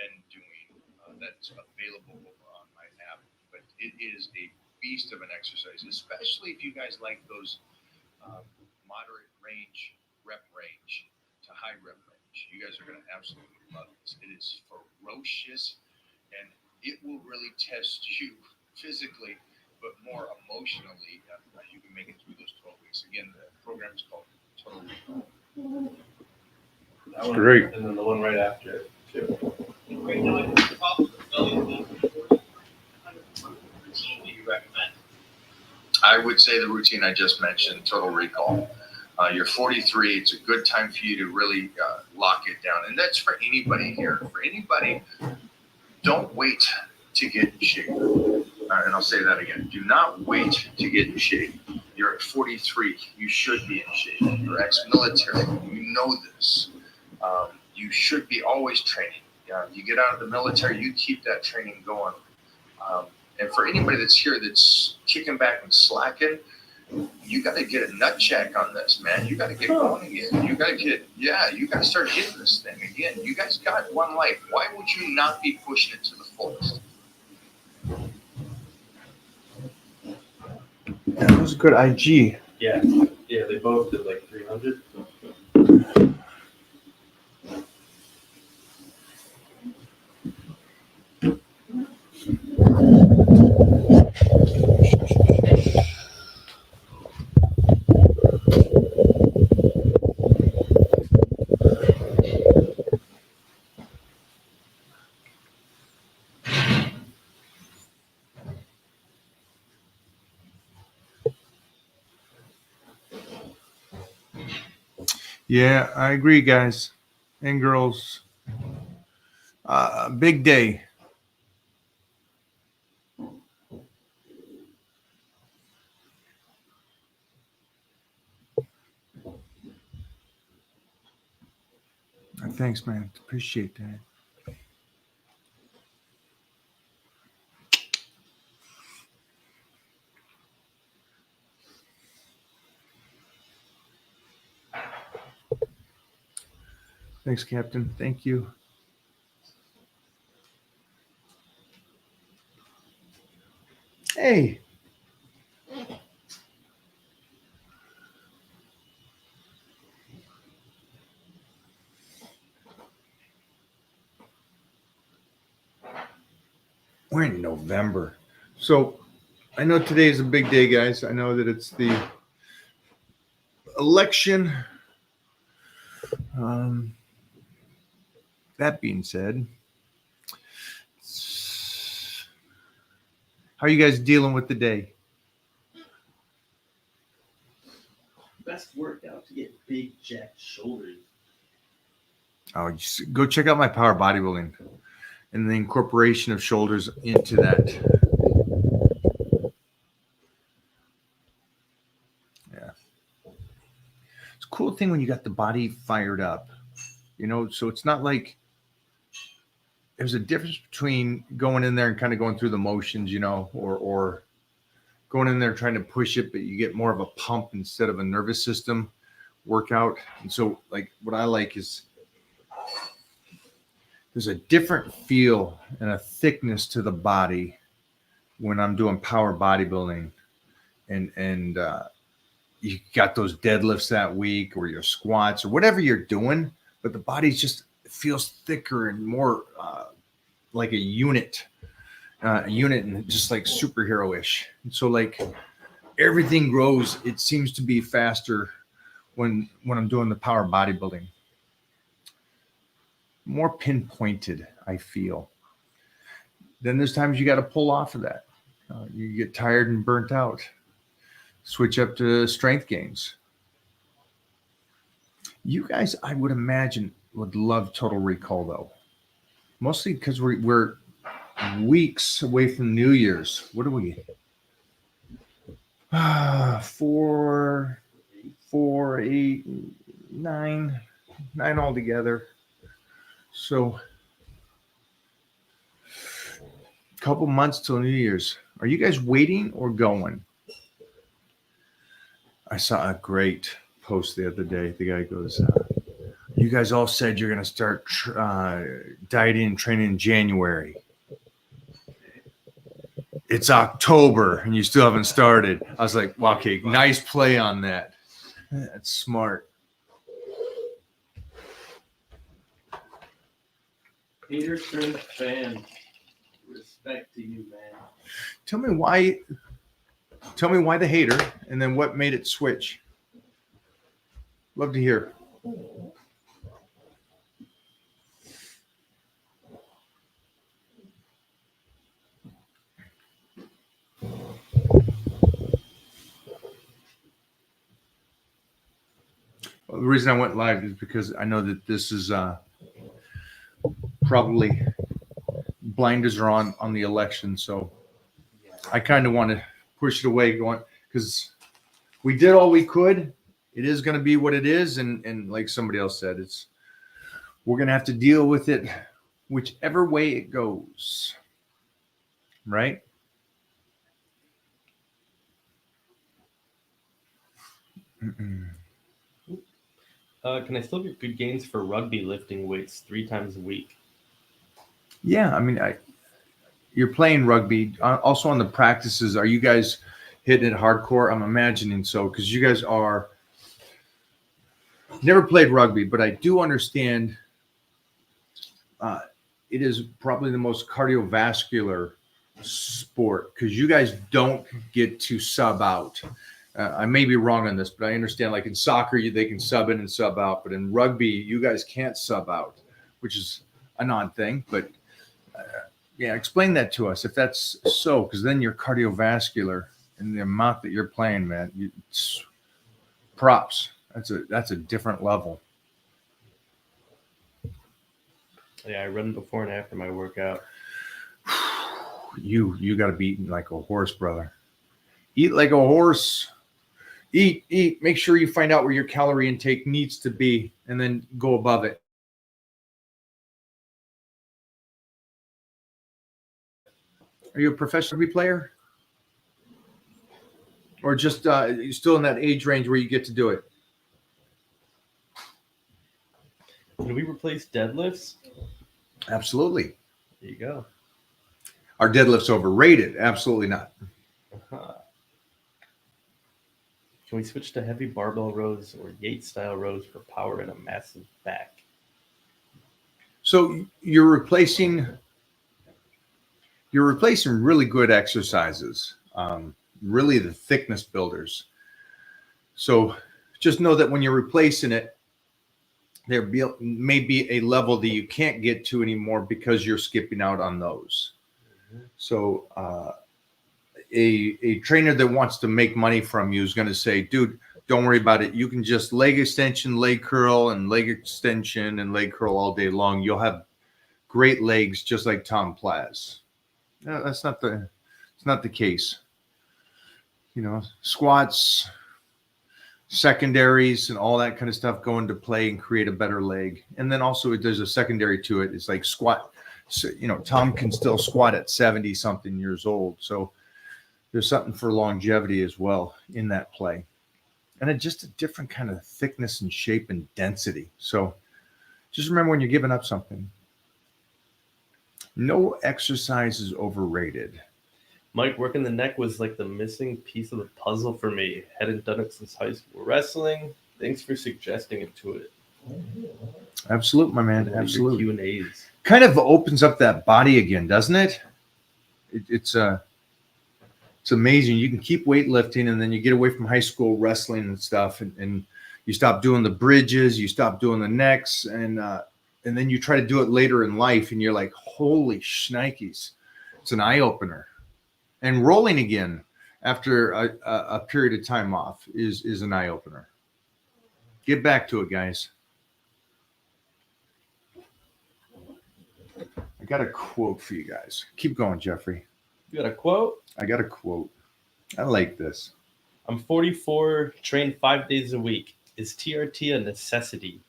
been doing that's available over on my app. But it is a beast of an exercise, especially if you guys like those uh, moderate range, rep range to high rep range. You guys are going to absolutely love this. It is ferocious, and it will really test you physically, but more emotionally. You can make it through those 12 weeks. Again, the program is called Total Recall. That's great. And then the one right after it, too. Right now, I think the problem with belly routine do you recommend? I would say the routine I just mentioned, Total Recall. You're 43. It's a good time for you to really lock it down. And that's for anybody here. For anybody, don't wait to get in shape. And I'll say that again. Do not wait to get in shape. You're at 43. You should be in shape. You're ex-military. You know this. You should be always training. You get out of the military, you keep that training going. And for anybody that's here that's kicking back and slacking, you got to get a nut check on this, man. You got to get going again. You got to start hitting this thing again. You guys got one life. Why would you not be pushing it to the fullest? That was a good IG. Yeah, they both did like 300. Yeah, I agree, guys and girls. Big day. Thanks, man. Appreciate that. Thanks, Captain. Thank you. Hey. We're in November. So I know today is a big day, guys. I know that it's the election. That being said, how are you guys dealing with the day? Best workout to get big jacked shoulders. Oh, just go check out my power bodybuilding and the incorporation of shoulders into that. Yeah. It's a cool thing when you got the body fired up, so it's not like there's a difference between going in there and kind of going through the motions, or going in there trying to push it, but you get more of a pump instead of a nervous system workout. And so like what I like is there's a different feel and a thickness to the body when I'm doing power bodybuilding and you got those deadlifts that week or your squats or whatever you're doing, but the body just feels thicker and more like a unit and just like superhero-ish. And so like everything grows. It seems to be faster when I'm doing the power bodybuilding. More pinpointed, I feel. Then there's times you got to pull off of that. You get tired and burnt out. Switch up to strength gains. You guys, I would imagine, would love Total Recall though. Mostly because we're weeks away from New Year's. What are we? 4, 8, 9 altogether. So a couple months till New Year's. Are you guys waiting or going? I saw a great post the other day. The guy goes, You guys all said you're going to start dieting and training in January. It's October and you still haven't started. I was like, well, okay, nice play on that. That's smart. Hater turned fan. Respect to you, man. Tell me why the hater, and then what made it switch. Love to hear. Well, the reason I went live is because I know that this is probably blinders are on the election, so I kind of want to push it away, going because we did all we could. It is going to be what it is, and like somebody else said, we're going to have to deal with it, whichever way it goes, right? Can I still get good gains for rugby lifting weights 3 times a week? Yeah, I mean, you're playing rugby. Also on the practices, are you guys hitting it hardcore? I'm imagining so, because you guys are never played rugby, but I do understand it is probably the most cardiovascular sport because you guys don't get to sub out. I may be wrong on this, but I understand like in soccer, they can sub in and sub out, but in rugby, you guys can't sub out, which is an odd thing, but yeah, explain that to us if that's so, because then you're cardiovascular and the amount that you're playing, man, props. That's a different level. Yeah, I run before and after my workout. You got to be eating like a horse, brother. Eat like a horse. Eat. Make sure you find out where your calorie intake needs to be and then go above it. Are you a professional rugby player? Or just you're still in that age range where you get to do it? Can we replace deadlifts? Absolutely. There you go. Are deadlifts overrated? Absolutely not. Uh-huh. Can we switch to heavy barbell rows or Yates style rows for power and a massive back? So you're replacing really good exercises, really the thickness builders. So just know that when you're replacing it, there may be a level that you can't get to anymore because you're skipping out on those. Mm-hmm. So a trainer that wants to make money from you is going to say, dude, don't worry about it. You can just leg extension, leg curl, and leg extension and leg curl all day long. You'll have great legs just like Tom Plaz. No, it's not the case. You know, squats, secondaries, and all that kind of stuff go into play and create a better leg. And then also there's a secondary to it. It's like squat. So, you know, Tom can still squat at 70 something years old. So there's something for longevity as well in that play. And it's just a different kind of thickness and shape and density. So just remember when you're giving up something, no exercise is overrated. Mike, working the neck was like the missing piece of the puzzle for me. Hadn't done it since high school wrestling. Thanks for suggesting it to it. Absolute, my man. Absolute. Q&As. Kind of opens up that body again, doesn't it? It's amazing. You can keep weightlifting and then you get away from high school wrestling and stuff, and you stop doing the bridges, you stop doing the necks, and then you try to do it later in life, and you're like, holy shnikes. It's an eye opener. And rolling again after a period of time off is an eye opener. Get back to it, guys. I got a quote for you guys. Keep going, Jeffrey. You got a quote? I got a quote. I like this. I'm 44, train 5 days a week. Is TRT a necessity?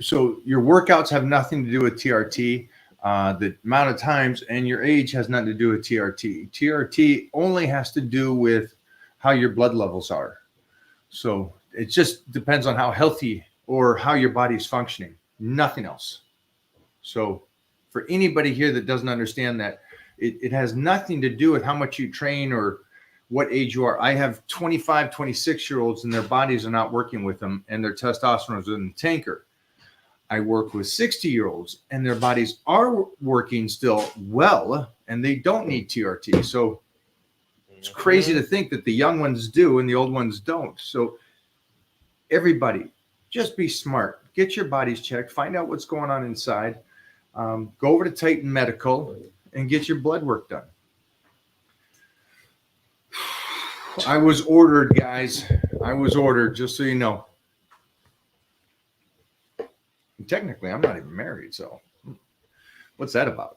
So your workouts have nothing to do with TRT. The amount of times and your age has nothing to do with TRT. TRT only has to do with how your blood levels are. So it just depends on how healthy or how your body is functioning. Nothing else. So for anybody here that doesn't understand that, it has nothing to do with how much you train or what age you are. I have 25, 26-year-olds and their bodies are not working with them and their testosterone is in the tanker. I work with 60-year-olds and their bodies are working still well and they don't need TRT. So it's crazy to think that the young ones do and the old ones don't. So everybody, just be smart. Get your bodies checked. Find out what's going on inside. Go over to Titan Medical and get your blood work done. I was ordered, guys. I was ordered, just so you know. Technically, I'm not even married, so what's that about?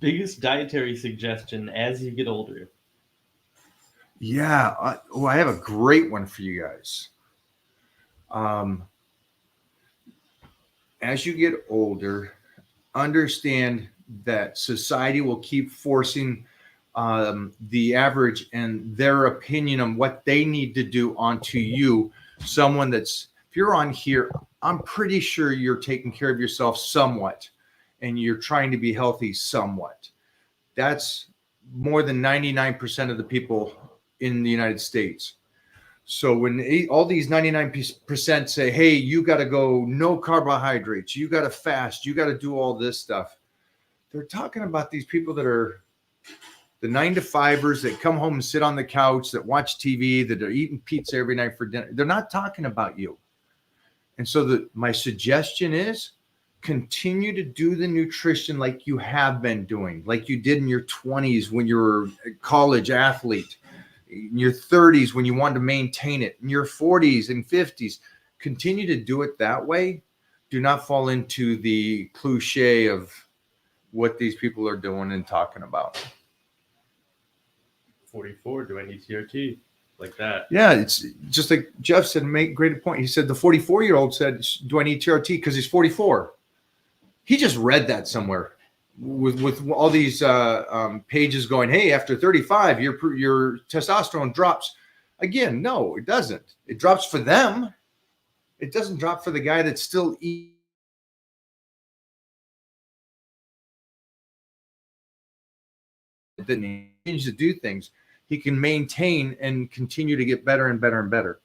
Biggest dietary suggestion as you get older. Yeah. I have a great one for you guys. As you get older, understand that society will keep forcing the average and their opinion on what they need to do onto you. Someone that's, if you're on here, I'm pretty sure you're taking care of yourself somewhat and you're trying to be healthy somewhat. That's more than 99% of the people in the United States. So when all these 99% say, hey, you got to go no carbohydrates, you got to fast, you got to do all this stuff, they're talking about these people that are the 9-to-5ers that come home and sit on the couch, that watch TV, that are eating pizza every night for dinner. They're not talking about you. And so my suggestion is continue to do the nutrition like you have been doing, like you did in your 20s when you were a college athlete, in your 30s when you wanted to maintain it, in your 40s and 50s. Continue to do it that way. Do not fall into the cliche of what these people are doing and talking about. 44, do I need TRT? Like that. Yeah, it's just like Jeff said, make great point. He said the 44-year-old said, do I need TRT because he's 44? He just read that somewhere with all these pages going, hey, after 35, your testosterone drops. Again, no, it doesn't. It drops for them. It doesn't drop for the guy that's still eating. That needs to do things. He can maintain and continue to get better and better and better.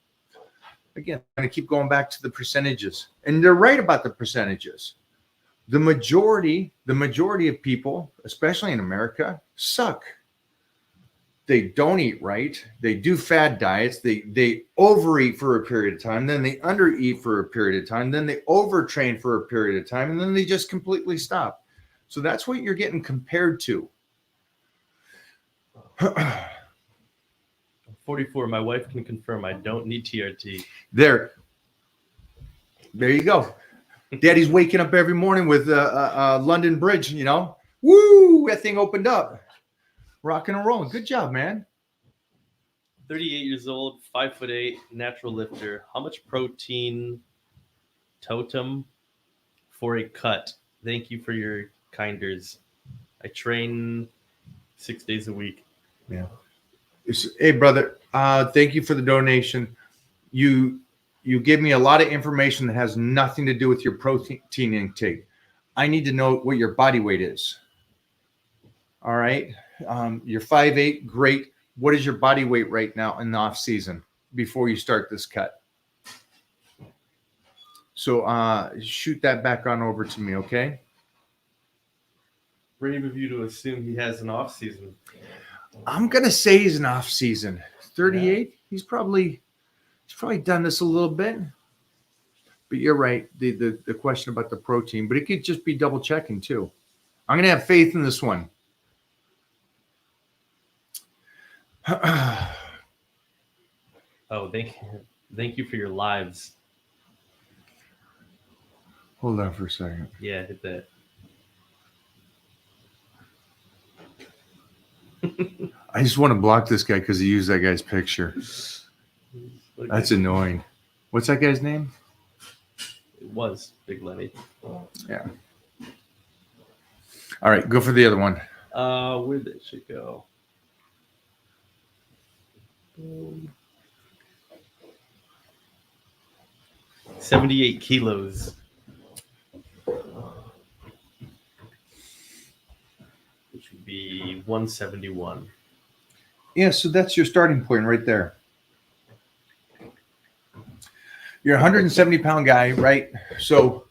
Again, I'm going to keep going back to the percentages. And they're right about the percentages. The majority of people, especially in America, suck. They don't eat right. They do fad diets. They overeat for a period of time. Then they undereat for a period of time. Then they overtrain for a period of time. And then they just completely stop. So that's what you're getting compared to. 44. My wife can confirm I don't need TRT. There you go. Daddy's waking up every morning with London Bridge, you know. Woo! That thing opened up. Rocking and rolling. Good job, man. 38 years old, 5'8", natural lifter. How much protein totem for a cut? Thank you for your kinders. I train 6 days a week. Yeah. Hey, brother. Thank you for the donation. You give me a lot of information that has nothing to do with your protein intake. I need to know what your body weight is. All right. You're 5'8", great. What is your body weight right now in the off season before you start this cut? So shoot that back on over to me, okay? Brave of you to assume he has an off season. I'm gonna say he's an off season. 38. Yeah. He's probably done this a little bit. But you're right. The question about the protein, but it could just be double checking too. I'm gonna have faith in this one. Oh, thank you for your lives. Hold on for a second. Yeah, hit that. I just want to block this guy because he used that guy's picture. That's annoying. What's that guy's name? It was Big Lenny. Yeah. All right, go for the other one. Where did it should go? 78 kilos. Which would be 171. Yeah, so that's your starting point right there. You're a 170-pound guy, right? So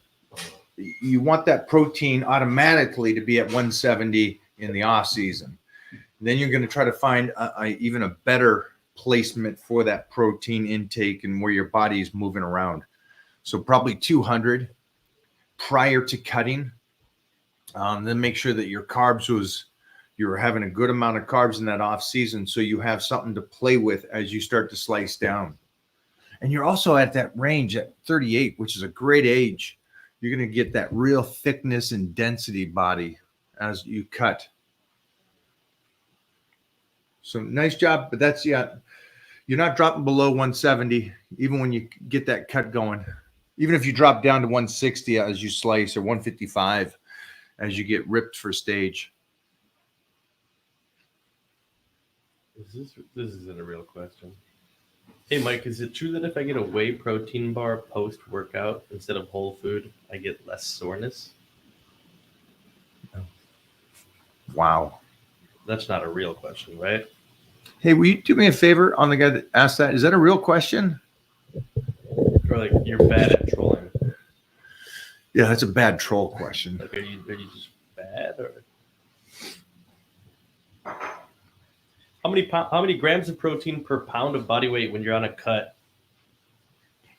you want that protein automatically to be at 170 in the off season. Then you're going to try to find even a better placement for that protein intake and where your body is moving around. So probably 200 prior to cutting. Then make sure that your carbs you're having a good amount of carbs in that off season, so you have something to play with as you start to slice down. And you're also at that range at 38, which is a great age. You're going to get that real thickness and density body as you cut. So nice job, but that's, yeah, you're not dropping below 170, even when you get that cut going. Even if you drop down to 160 as you slice, or 155 as you get ripped for stage. This isn't a real question. Hey, Mike, is it true that if I get a whey protein bar post-workout instead of whole food, I get less soreness? Wow. That's not a real question, right? Hey, will you do me a favor on the guy that asked that? Is that a real question? Or like you're bad at trolling? Yeah, that's a bad troll question. Like, are you just bad, or how many grams of protein per pound of body weight when you're on a cut?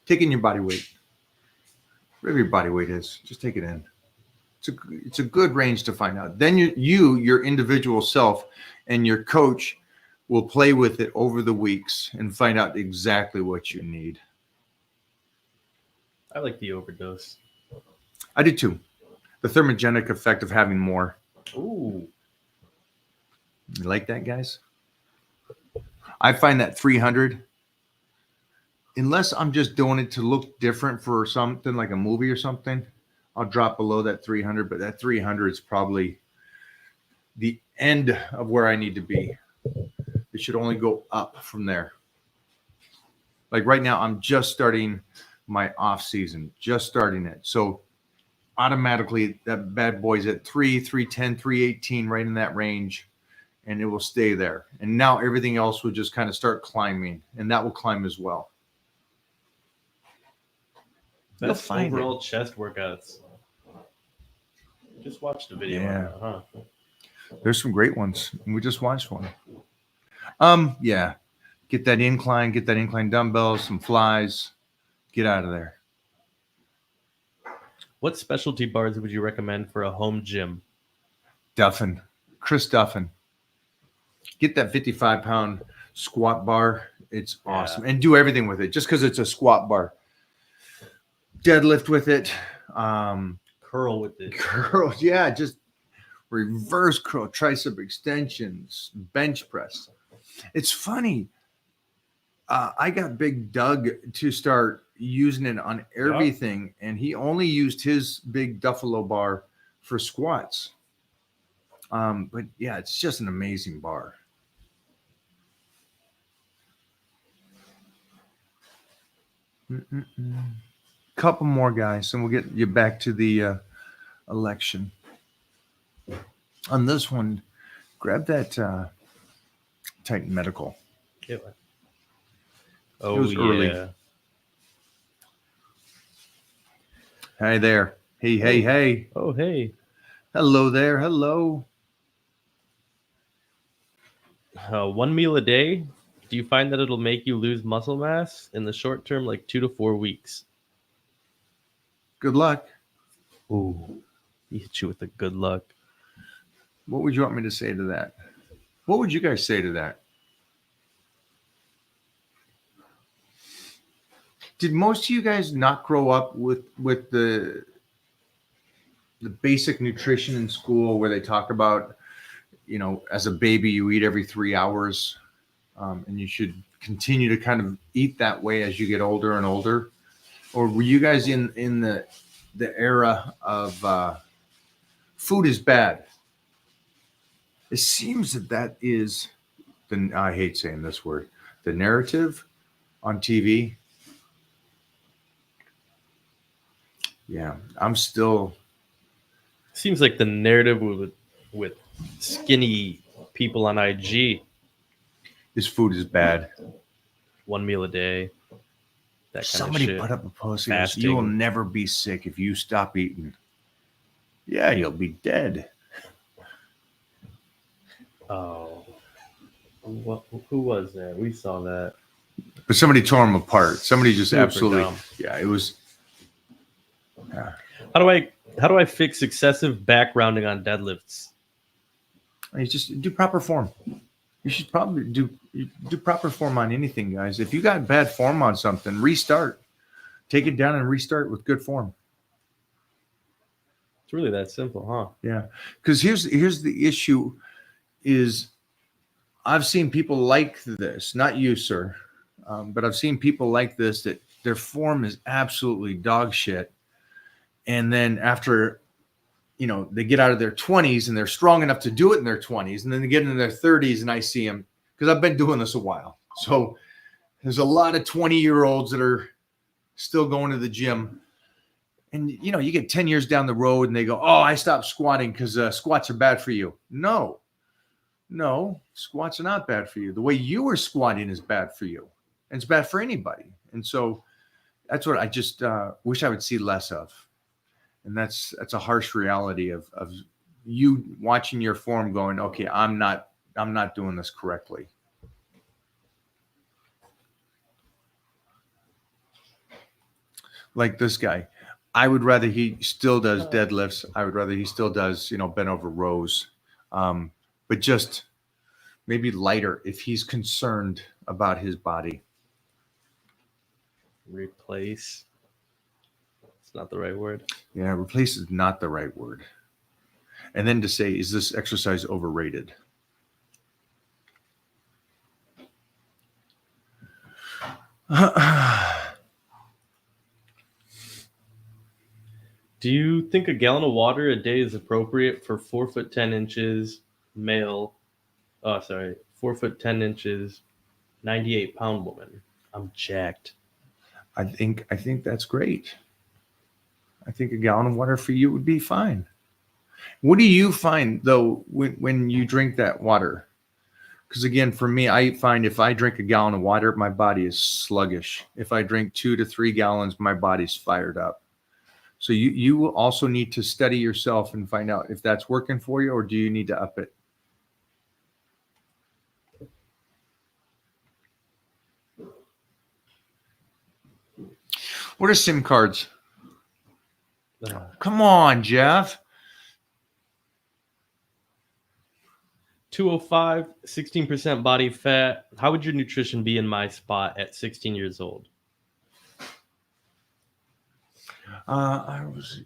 Take in your body weight. Whatever your body weight is, just take it in. It's a good range to find out. Then your individual self and your coach will play with it over the weeks and find out exactly what you need. I like the overdose. I do too. The thermogenic effect of having more. Ooh. You like that, guys? I find that 300, unless I'm just doing it to look different for something like a movie or something, I'll drop below that 300, but that 300 is probably the end of where I need to be. It should only go up from there. Like right now, I'm just starting my off season, just starting it. So automatically that bad boy's at 310, 318, right in that range, and it will stay there. And now everything else will just kind of start climbing, and that will climb as well. Best overall chest workouts. Just watched a video. Yeah. On that, huh? There's some great ones. We just watched one. Yeah. Get that incline dumbbells, some flies. Get out of there. What specialty bars would you recommend for a home gym? Duffin. Chris Duffin. Get that 55-pound squat bar. It's awesome. And do everything with it just because it's a squat bar. Deadlift with it. Curl with it. Curl. Yeah, just reverse curl, tricep extensions, bench press. It's funny. I got Big Doug to start using it on everything, and he only used his big Duffalo bar for squats. But yeah, it's just an amazing bar. Couple more guys, and we'll get you back to the election. On this one, grab that Titan Medical. Yeah. Oh, It was early. yeah. Hi there. Hey. Oh, hey. Hello there. Hello. One meal a day. Do you find that it'll make you lose muscle mass in the short term, like 2 to 4 weeks? Good luck. Ooh, he hit you with the good luck. What would you want me to say to that? What would you guys say to that? Did most of you guys not grow up with the basic nutrition in school where they talk about, as a baby, you eat every 3 hours, and you should continue to kind of eat that way as you get older and older? Or were you guys in the era of food is bad? It seems that is I hate saying this word, the narrative on TV. Yeah, I'm still. Seems like the narrative with skinny people on IG, This food is bad. 1 meal a day, that kind Somebody of shit. put up a post. Goes, you will Fasting. never be sick if you stop eating. Yeah, you'll be dead. Oh, who was that? We saw that. But somebody tore them apart. Somebody just Super absolutely. dumb. Yeah, it was. How do I fix excessive back rounding on deadlifts? You just do proper form. You should probably do proper form on anything, guys. If you got bad form on something, restart. Take it down and restart with good form. It's really that simple, huh? Yeah, because here's the issue: is I've seen people like this, not you, sir, but I've seen people like this that their form is absolutely dog shit, and then after, they get out of their 20s and they're strong enough to do it in their 20s, and then they get into their 30s, and I see them because I've been doing this a while. So there's a lot of 20-year-olds that are still going to the gym. And, you get 10 years down the road and they go, oh, I stopped squatting because squats are bad for you. No, squats are not bad for you. The way you were squatting is bad for you. And it's bad for anybody. And so that's what I just wish I would see less of. And that's a harsh reality of you watching your form going, okay, I'm not doing this correctly. Like this guy. I would rather he still does deadlifts. I would rather he still does, bent over rows. But just maybe lighter if he's concerned about his body. Replace. It's not the right word. Yeah, replace is not the right word. And then to say, is this exercise overrated? Do you think a gallon of water a day is appropriate for 4'10" male? Oh, sorry, 4'10", 98-pound woman. I'm jacked. I think that's great. I think a gallon of water for you would be fine. What do you find though when you drink that water? Because again, for me, I find if I drink a gallon of water, my body is sluggish. If I drink 2 to 3 gallons, my body's fired up. So you also need to study yourself and find out if that's working for you, or do you need to up it? What are SIM cards? Come on, Jeff. 205, 16% body fat. How would your nutrition be in my spot at 16 years old? I was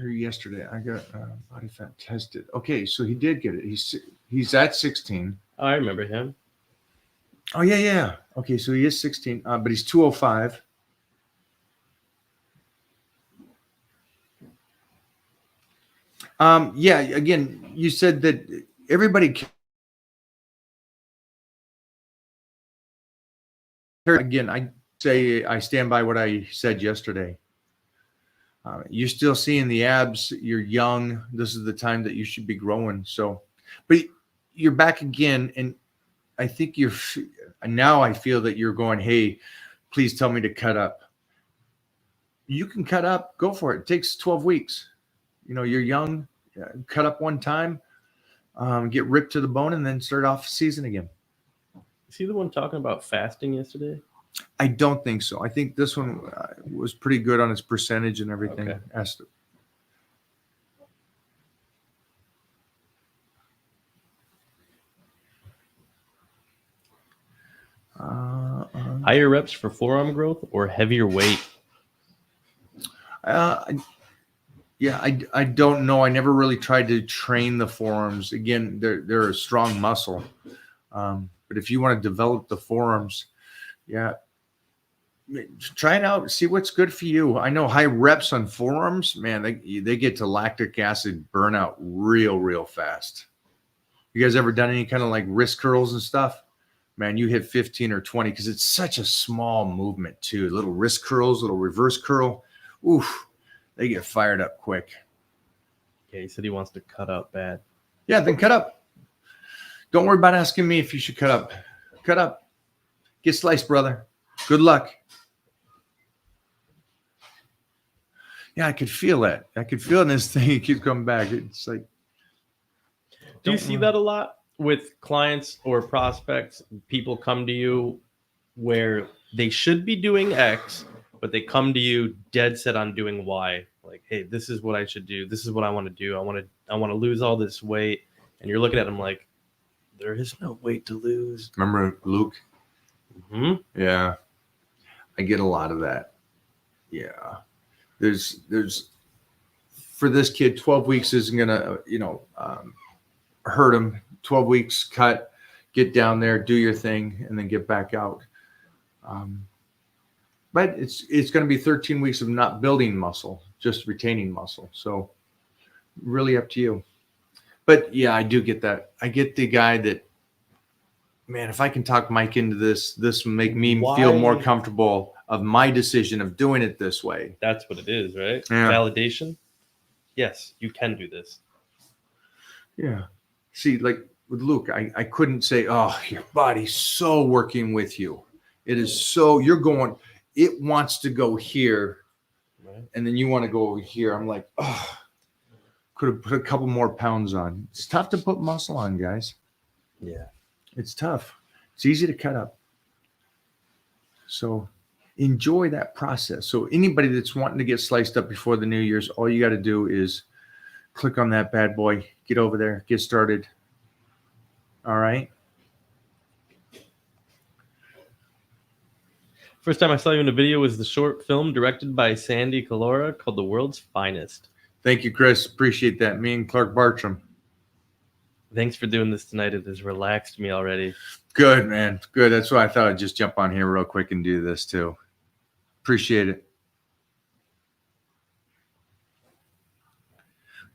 here yesterday. I got body fat tested. Okay, so he did get it. He's at 16. Oh, I remember him. Oh yeah. Okay, so he is 16, but he's 205. Yeah. Again, you said that everybody. Again, I say I stand by what I said yesterday. You're still seeing the abs. You're young. This is the time that you should be growing. So, but you're back again, and I think now I feel that you're going, hey, please tell me to cut up. You can cut up. Go for it. It takes 12 weeks. You're young. Cut up one time, get ripped to the bone, and then start off season again. Is he the one talking about fasting yesterday? I don't think so. I think this one was pretty good on its percentage and everything. Okay. Higher reps for forearm growth or heavier weight? Yeah, I don't know. I never really tried to train the forearms. Again, they're a strong muscle. But if you want to develop the forearms, yeah, try it out. See what's good for you. I know high reps on forearms, man, they get to lactic acid burnout real fast. You guys ever done any kind of like wrist curls and stuff? Man, you hit 15 or 20 because it's such a small movement too. Little wrist curls, little reverse curl. Oof. they get fired up quick. Yeah, he said he wants to cut up bad. Yeah, then cut up. Don't worry about asking me if you should cut up. Cut up. Get sliced, brother. Good luck. Yeah, I could feel that. I could feel this thing. It keeps coming back. It's like. Do you see that a lot with clients or prospects? People come to you where they should be doing X, but they come to you dead set on doing Y. Like, hey, this is what I should do. This is what I want to do. I want to lose all this weight. And you're looking at them like, there is no weight to lose. Remember Luke? Mm-hmm. Yeah. I get a lot of that. Yeah. There's for this kid, 12 weeks isn't gonna, hurt him. 12 weeks, cut, get down there, do your thing, and then get back out. But it's going to be 13 weeks of not building muscle, just retaining muscle. So really up to you. But yeah, I do get that. I get the guy that, man, if I can talk Mike into this will make me feel more comfortable of my decision of doing it this way. That's what it is, right? Yeah. Validation. Yes, you can do this. Yeah. See, like with Luke, I couldn't say, oh, your body's so working with you. It is so, you're going, it wants to go here. Right. And then you want to go over here. I'm like, oh, could have put a couple more pounds on. It's tough to put muscle on, guys. Yeah. It's tough. It's easy to cut up. So enjoy that process. So anybody that's wanting to get sliced up before the New Year's, all you got to do is click on that bad boy, get over there, get started. All right. First time I saw you in a video was the short film directed by Sandy Calora called The World's Finest. Thank you, Chris. Appreciate that. Me and Clark Bartram. Thanks for doing this tonight. It has relaxed me already. Good, man. Good. That's why I thought I'd just jump on here real quick and do this too. Appreciate it.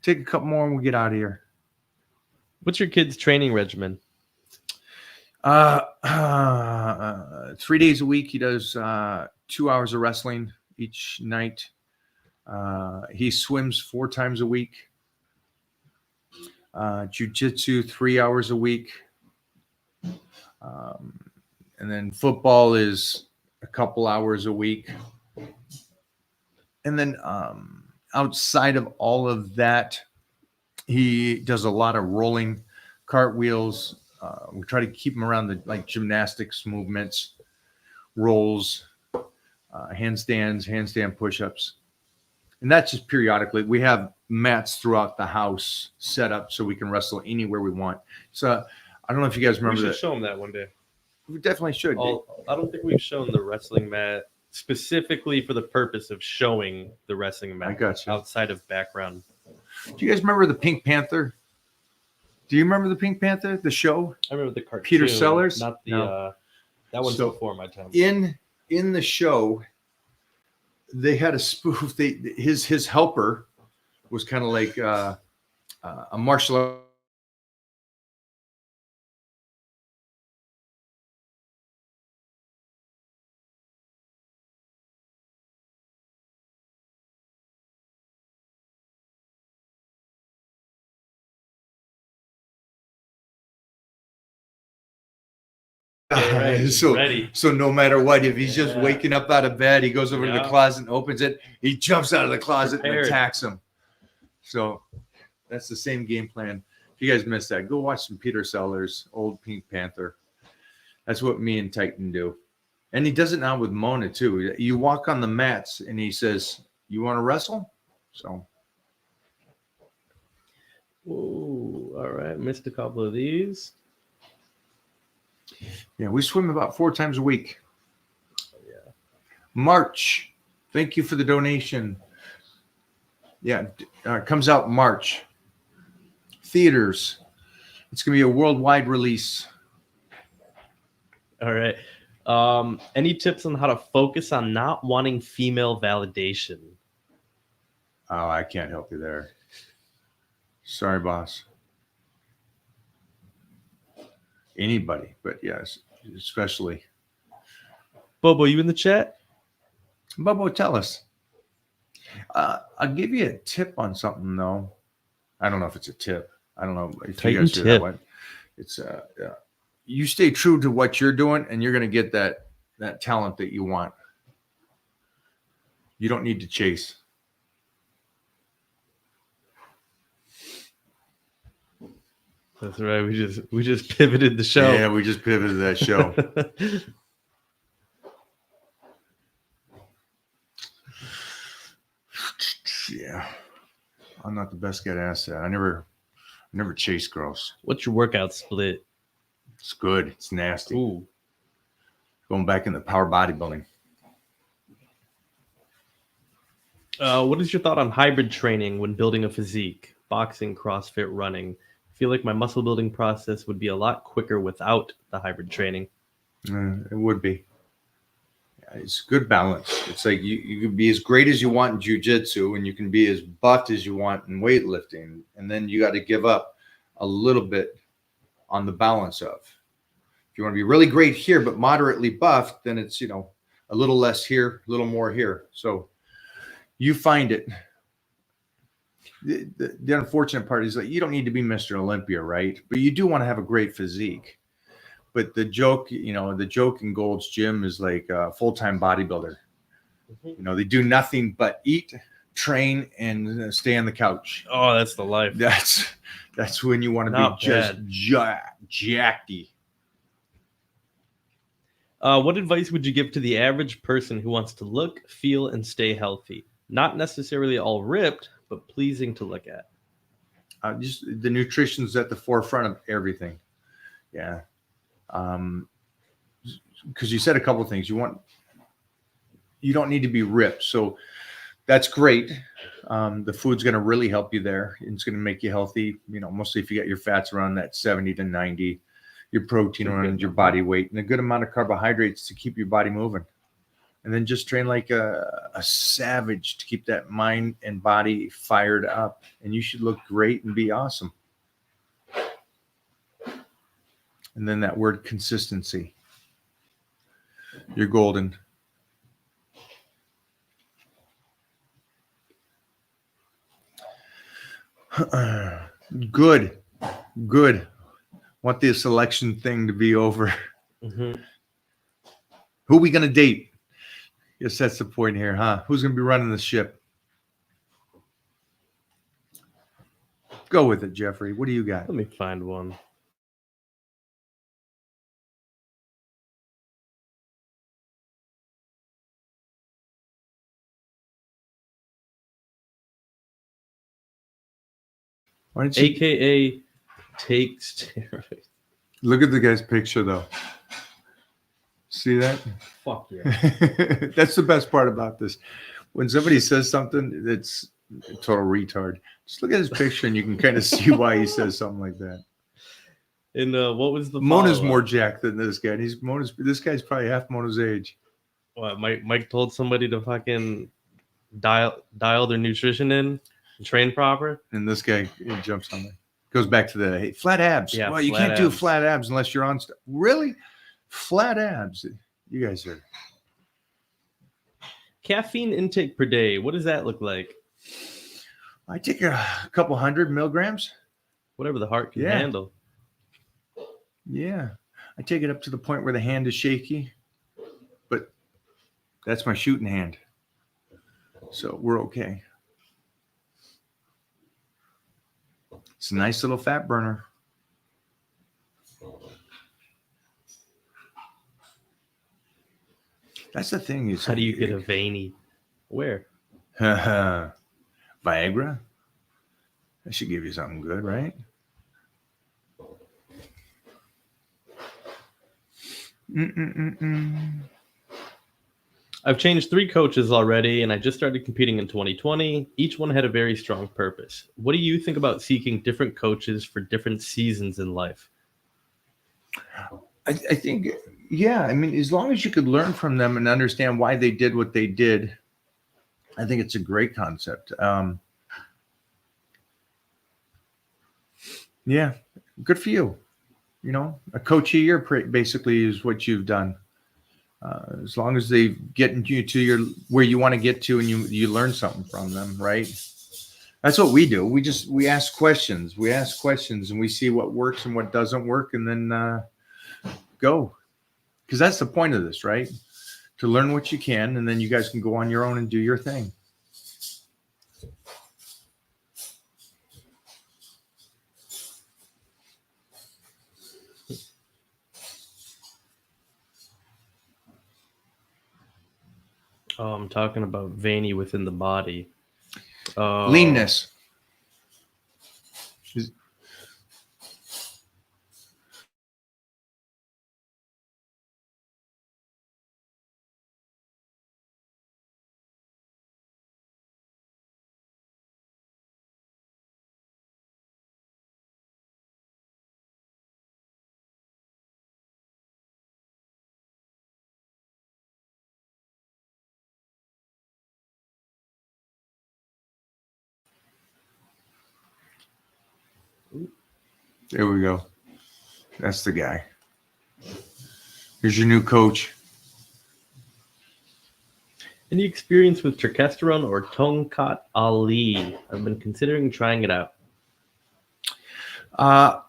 Take a couple more and we'll get out of here. What's your kid's training regimen? 3 days a week. He does 2 hours of wrestling each night. He swims 4 times a week. Jiu-jitsu 3 hours a week. And then football is a couple hours a week. And then outside of all of that, he does a lot of rolling, cartwheels. We try to keep him around the gymnastics movements, rolls, handstand push-ups. And that's just periodically. We have mats throughout the house set up so we can wrestle anywhere we want. So I don't know if you guys remember We should that. show him that one day. We definitely should. I don't think we've shown the wrestling mat specifically for the purpose of showing the wrestling mat. I got you. Outside of background. Do you guys remember the Pink Panther? Do you remember the Pink Panther, the show? I remember the cartoon. Peter Sellers? Not the No. that one's So, before my time. In the show, they had a spoof. His helper was kind of like a martial art. Right, ready. So no matter what, if he's just Yeah. waking up out of bed, he goes over to Yeah. the closet and opens it. He jumps out of the closet Prepared. and attacks him. So that's the same game plan. If you guys missed that, go watch some Peter Sellers, old Pink Panther. That's what me and Titan do. And he does it now with Mona too. You walk on the mats and he says, "You want to wrestle?" So Ooh, all right. Missed a couple of these. yeah, we swim about 4 times a week. Yeah. March. Thank you for the donation. Yeah, comes out March. Theaters. It's going to be a worldwide release. All right. Any tips on how to focus on not wanting female validation? Oh, I can't help you there. Sorry, boss. Anybody, but yes, especially. Bobo, you in the chat? Bubbo, tell us. I'll give you a tip on something though. I don't know if it's a tip. I don't know if Titan you guys do tip. that one. It's you stay true to what you're doing, and you're going to get that talent that you want. You don't need to chase. That's right. We just pivoted the show. Yeah, we just pivoted that show. Yeah, I'm not the best guy to ask that. I never chase girls. What's your workout split? It's good. It's nasty. Ooh. Going back into power bodybuilding. What is your thought on hybrid training when building a physique? Boxing, CrossFit, running. I feel like my muscle building process would be a lot quicker without the hybrid training. It would be. Yeah, it's a good balance. It's like you can be as great as you want in jiu-jitsu, and you can be as buffed as you want in weightlifting. And then you got to give up a little bit on the balance of. If you want to be really great here, but moderately buffed, then it's, a little less here, a little more here. So you find it. The unfortunate part is that you don't need to be Mr. Olympia, right? But you do want to have a great physique. But the joke in Gold's Gym is like a full-time bodybuilder. They do nothing but eat, train, and stay on the couch. Oh, that's the life. That's when you want to Not be just jacky. What advice would you give to the average person who wants to look, feel, and stay healthy? Not necessarily all ripped, but pleasing to look at. Just the nutrition's at the forefront of everything. Yeah. Because you said a couple of things. You don't need to be ripped. So that's great. The food's going to really help you there. It's going to make you healthy. Mostly if you got your fats around that 70 to 90, your protein around your body weight, and a good amount of carbohydrates to keep your body moving. And then just train like a savage to keep that mind and body fired up. And you should look great and be awesome. And then that word consistency. You're golden. Good. Want the selection thing to be over. Mm-hmm. Who are we going to date? Guess that's the point here, huh? Who's going to be running the ship? Go with it, Jeffrey. What do you got? Let me find one. Why don't you AKA take steroids. look at the guy's picture, though? See that? Fuck yeah. That's the best part about this. When somebody says something that's a total retard, just look at his picture and you can kind of see why he says something like that. And what was the Mona's follow-up? more jacked than this guy. This guy's probably half Mona's age. What, Mike told somebody to fucking dial their nutrition in and train proper. And this guy jumps on there. Goes back to the flat abs. Yeah, Well, you flat can't do abs. flat abs unless you're on. Really? Flat abs. You guys are. Caffeine intake per day. What does that look like? I take a couple 100 milligrams. Whatever the heart can Yeah. handle. Yeah. I take it up to the point where the hand is shaky. But that's my shooting hand. So we're okay. It's a nice little fat burner. That's the thing. Is How do you get a veiny? Where? Viagra? That should give you something good, right? I've changed 3 coaches already, and I just started competing in 2020. Each one had a very strong purpose. What do you think about seeking different coaches for different seasons in life? I think, yeah. I mean, as long as you could learn from them and understand why they did what they did, I think it's a great concept. Yeah, good for you. A coach a year basically is what you've done. As long as they get you to your where you want to get to, and you learn something from them, right? That's what we do. We ask questions. We ask questions, and we see what works and what doesn't work, and then go. Because that's the point of this, right? To learn what you can, and then you guys can go on your own and do your thing. Oh, I'm talking about veiny within the body. Leanness. There we go. That's the guy. Here's your new coach. Any experience with testosterone or Tongkat Ali? I've been considering trying it out. I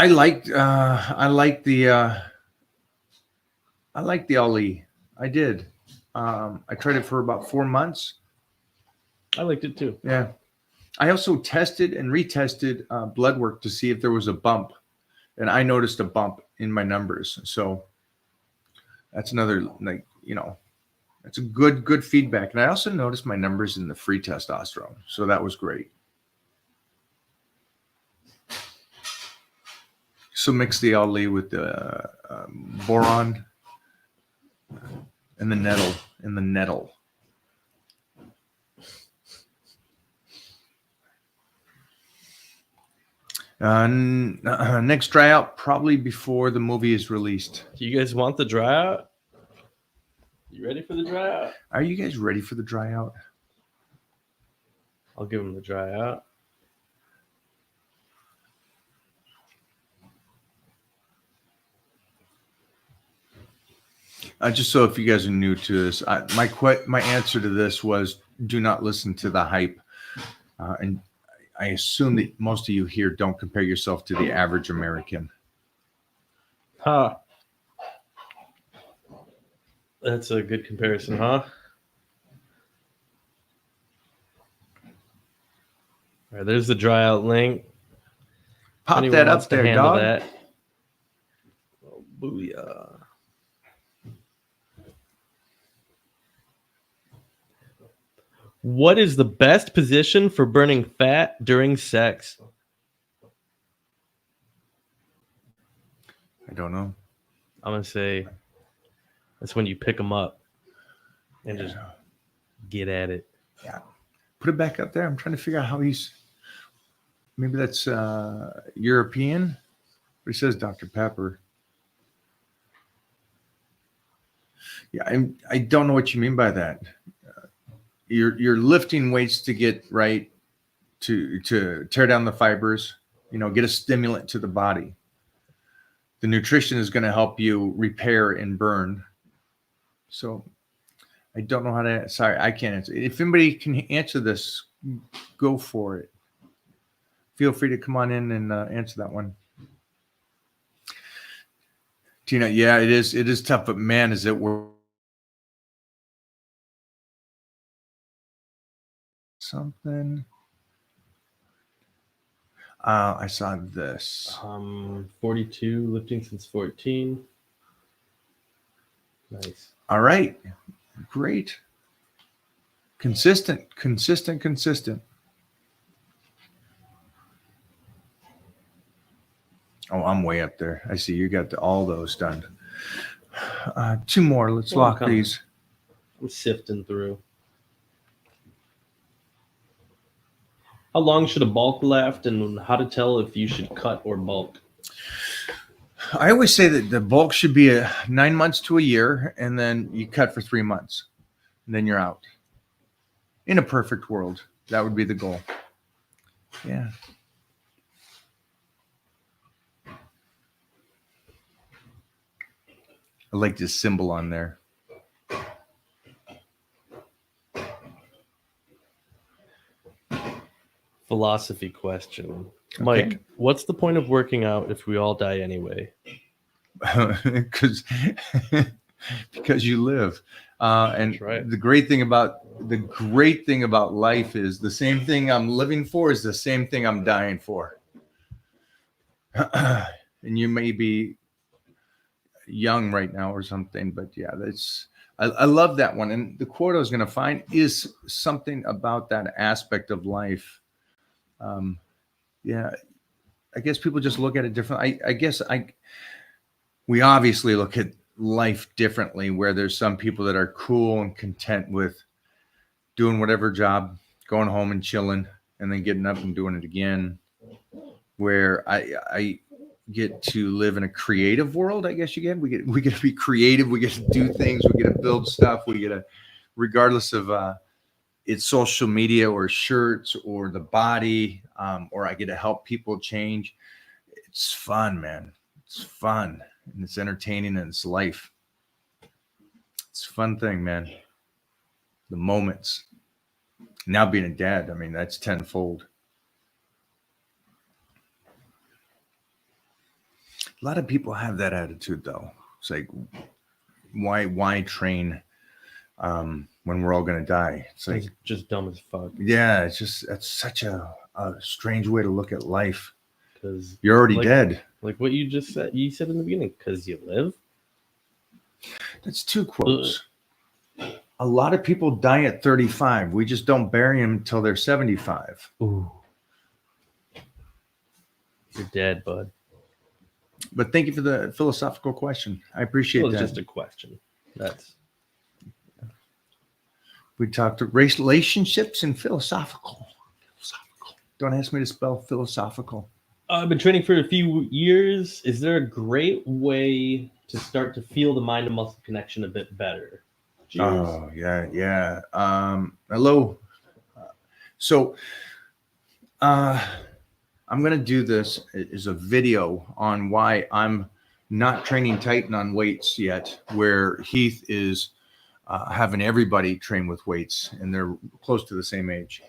like the Ali. I did. I tried it for about 4 months. I liked it too. Yeah. I also tested and retested blood work to see if there was a bump, and I noticed a bump in my numbers. So that's another, that's a good feedback. And I also noticed my numbers in the free testosterone. So that was great. So mix the Ali with the boron and the nettle. Next tryout probably before the movie is released. Do you guys want the dry out? You ready for the dry out? Are you guys ready for the dry out? I'll give them the dry out. Just so if you guys are new to this, my answer to this was do not listen to the hype. And I assume that most of you here don't compare yourself to the average American. Huh. That's a good comparison, huh? All right, there's the dry out link. Pop Anyone that wants up to there, handle dog. that. Oh, booyah. What is the best position for burning fat during sex? I don't know. I'm going to say that's when you pick them up and just get at it. Yeah. Put it back up there. I'm trying to figure out how he's. Maybe that's European. But he says Dr. Pepper. Yeah, I don't know what you mean by that. You're lifting weights to get right to tear down the fibers, get a stimulant to the body. The nutrition is going to help you repair and burn. So I don't know how to, sorry, I can't answer. If anybody can answer this, go for it. Feel free to come on in and answer that one. Tina, yeah, it is tough, but man, is it worth something. I saw this. 42, lifting since 14. Nice. All right. Great. Consistent. Oh, I'm way up there. I see you got all those done. 2 more. Let's lock these. I'm sifting through. How long should a bulk last, and how to tell if you should cut or bulk? I always say that the bulk should be 9 months to a year, and then you cut for 3 months, and then you're out. In a perfect world, that would be the goal. Yeah. I like this symbol on there. Philosophy question. Okay. Mike, what's the point of working out if we all die anyway? because you live, and That's right. the great thing about life is the same thing I'm living for is the same thing I'm dying for. And you may be young right now or something, but yeah, I love that one. And the quote I was going to find is something about that aspect of life. Yeah, I guess people just look at it different. We obviously look at life differently, where there's some people that are cool and content with doing whatever job, going home and chilling, and then getting up and doing it again. Where I get to live in a creative world, I guess you get. We get to be creative. We get to do things. We get to build stuff. We get to, regardless of it's social media or shirts or the body, or I get to help people change. It's fun, man. It's fun. And it's entertaining and it's life. It's a fun thing, man. The moments. Now being a dad, I mean, that's tenfold. A lot of people have that attitude, though. It's like, why train when we're all going to die? It's like, It's just dumb as fuck. yeah, that's such a strange way to look at life. Because You're already dead. Like what you just said. You said in the beginning, because you live. That's two quotes. A lot of people die at 35. We just don't bury them until they're 75. Ooh. You're dead, bud. But thank you for the philosophical question. I appreciate Well, that. it's just a question. That's We talked relationships and philosophical. Don't ask me to spell philosophical. I've been training for a few years. Is there a great way to start to feel the mind and muscle connection a bit better? Cheers. Oh, yeah. Hello. So I'm going to do this as a video on why I'm not training Titan on weights yet, where Heath is having everybody train with weights, and they're close to the same age.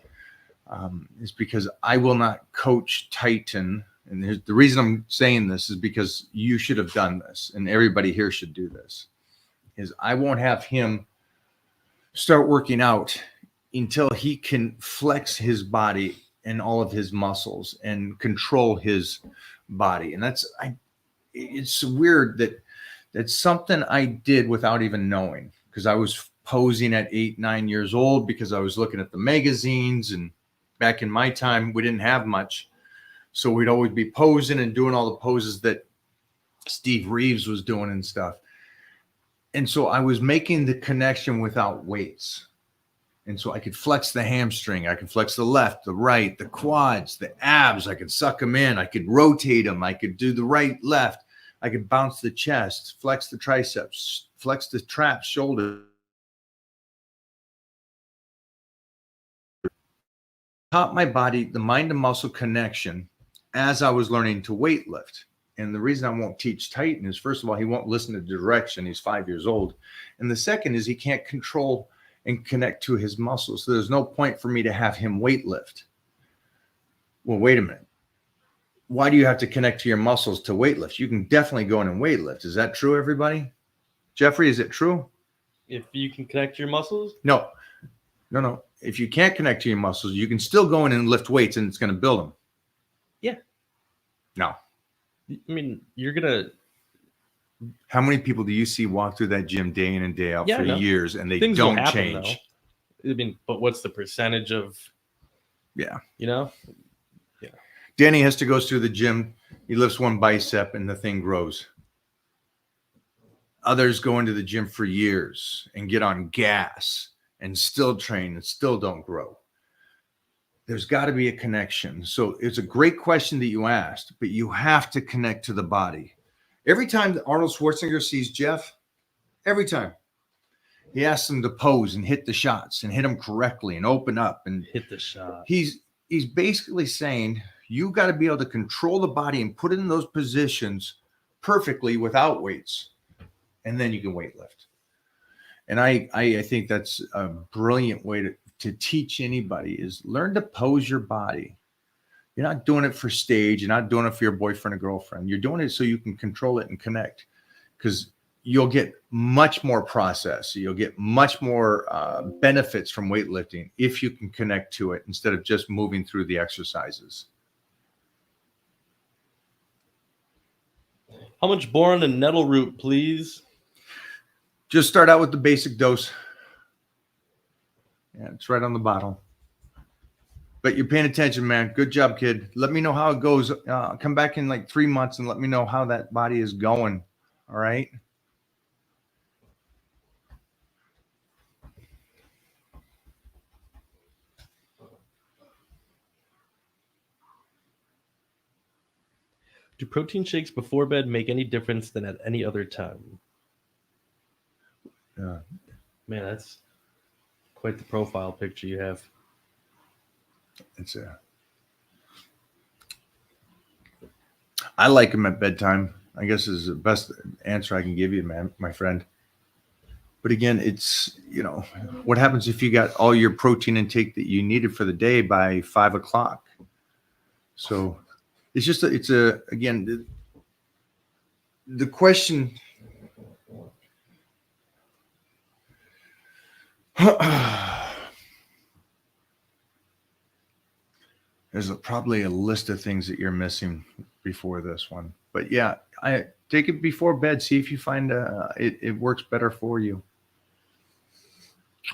Is because I will not coach Titan. And the reason I'm saying this is because you should have done this, and everybody here should do this, is I won't have him start working out until he can flex his body and all of his muscles and control his body. And it's weird that that's something I did without even knowing, because I was posing at 8, 9 years old because I was looking at the magazines, and back in my time, we didn't have much. So we'd always be posing and doing all the poses that Steve Reeves was doing and stuff. And so I was making the connection without weights. And so I could flex the hamstring. I could flex the left, the right, the quads, the abs. I could suck them in. I could rotate them. I could do the right, left. I could bounce the chest, flex the triceps, flex the traps, shoulder. Taught my body the mind and muscle connection as I was learning to weight lift. And the reason I won't teach Titan is, first of all, he won't listen to direction. He's 5 years old. And the second is he can't control and connect to his muscles. So there's no point for me to have him weight lift. Well, wait a minute. Why do you have to connect to your muscles to weight lift? You can definitely go in and weight lift. Is that true, everybody? Jeffrey, is it true? If you can connect your muscles? No. If you can't connect to your muscles, you can still go in and lift weights, and it's going to build them. Yeah. No. I mean, you're going to... How many people do you see walk through that gym day in and day out for no. years, and they Things will don't happen, change? though. I mean, but what's the percentage of... Yeah. You know? Danny has to go through the gym. He lifts one bicep, and the thing grows. Others go into the gym for years and get on gas and still train and still don't grow. There's got to be a connection. So it's a great question that you asked, but you have to connect to the body. Every time that Arnold Schwarzenegger sees Jeff, every time, he asks him to pose and hit the shots and hit them correctly and open up and Hit the shot. He's basically saying you got to be able to control the body and put it in those positions perfectly without weights. and then you can weight lift. And I think that's a brilliant way to teach anybody is learn to pose your body. You're not doing it for stage. You're not doing it for your boyfriend or girlfriend. You're doing it so you can control it and connect, because you'll get much more process. You'll get much more benefits from weightlifting if you can connect to it instead of just moving through the exercises. How much boron and nettle root, please? Just start out with the basic dose. Yeah, it's right on the bottle. But you're paying attention, man. Good job, kid. Let me know how it goes. Come back in like 3 months and let me know how that body is going. All right. Do protein shakes before bed make any difference than at any other time? Yeah. Man, that's quite the profile picture you have. It's I like them at bedtime, I guess, is the best answer I can give you, man, my friend. But again, it's, what happens if you got all your protein intake that you needed for the day by 5 o'clock? So it's just, again, the question. There's probably a list of things that you're missing before this one. But yeah, I take it before bed. See if you find it works better for you.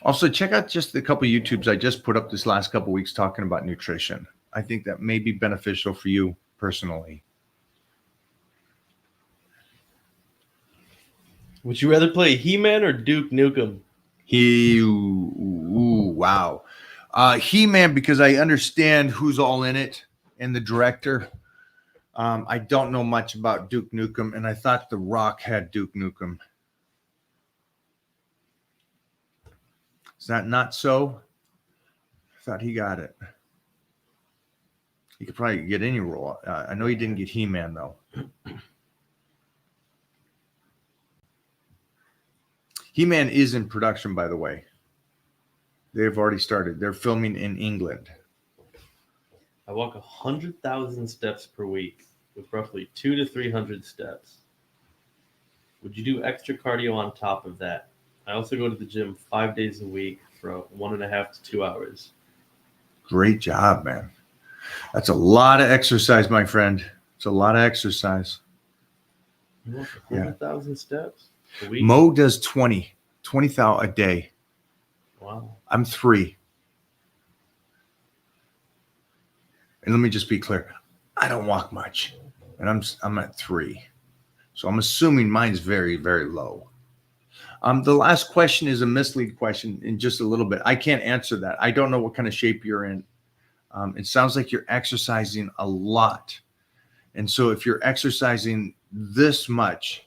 Also, check out just a couple of YouTubes I just put up this last couple of weeks talking about nutrition. I think that may be beneficial for you personally. Would you rather play He-Man or Duke Nukem? Wow. He-Man, because I understand who's all in it and the director. I don't know much about Duke Nukem, and I thought The Rock had Duke Nukem. Is that not so? I thought he got it. He could probably get any role. I know he didn't get He-Man, though. He-Man is in production, by the way. They've already started. They're filming in England. I walk 100,000 steps per week with roughly 200 to 300 steps. Would you do extra cardio on top of that? I also go to the gym 5 days a week for 1.5 to 2 hours. Great job, man. That's a lot of exercise, my friend. It's a lot of exercise. You walk 100,000 steps a week? Mo does 20,000 a day. Wow. I'm 3. And let me just be clear. I don't walk much. And I'm at 3. So I'm assuming mine's very, very low. The last question is a mislead question in just a little bit. I can't answer that. I don't know what kind of shape you're in. It sounds like you're exercising a lot. And so if you're exercising this much,